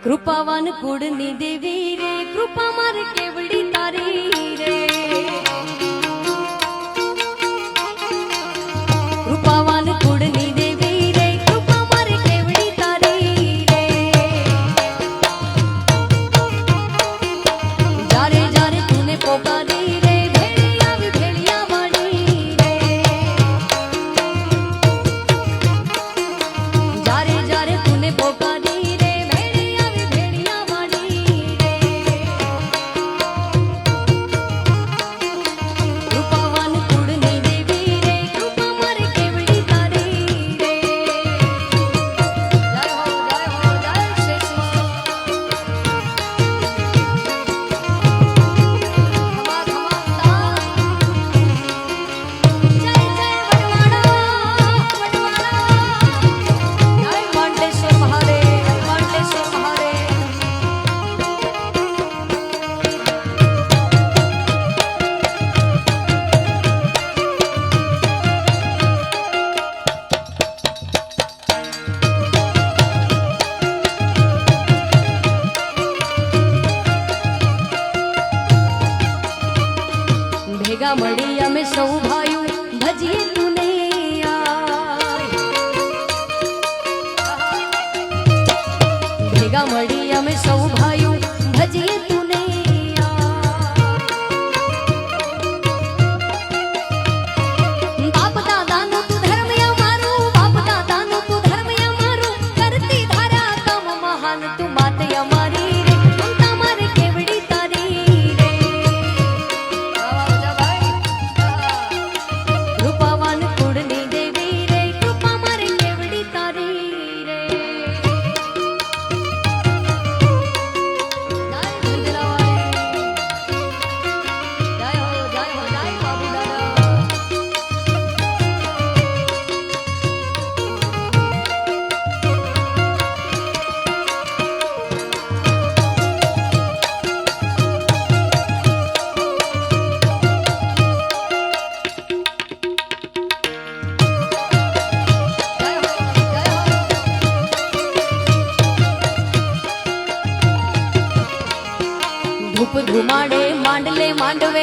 કૃપાવાન કુળની દેવી રે, કૃપા મારે કેવડી તારી રે. કૃપાવાન કુળની દેવી રે, કૃપા મારે કેવડી તારી રે. જારે જારે તુને પોકારી રે, ભેળી આવી ભેળિયા વાળી રે. જારે જારે તુને પોકારી રે, ભેળી આવી ભેળિયા વાળી રે. કૃપાવાન કુળની દેવી રે, કૃપા મારે કેવડી તારી રે. જય હો જય શેષમાં. ખમા ખમા તા. જય જય વડવાડા વડવાડા. જય માંડેશ્વર મહાદેવ માંડેશ્વર મહાદેવ. ભેગા મળી અમે સૌ ભાઈઓ ભજીએ તુને આય. ભેગા મળી અમે સૌ ભાઈઓ ભજીએ તુને આય. બાપ દાદાનું તું ધર્મ અમારું, બાપ દાદાનું તું ધર્મ અમારું. કરતી ધારા કામ મહાન તું માતે અમારી રે, મમતા મારે કેવડી તારી રે. કૃપાવાન કુળની દેવી રે, કૃપા મારે કેવડી તારી રે. જય ભંજરાવાળી. જય હો જય બાબુ દાદા. જય હો જય હો. ધૂપ ધુમાડે માંડલે માંડવે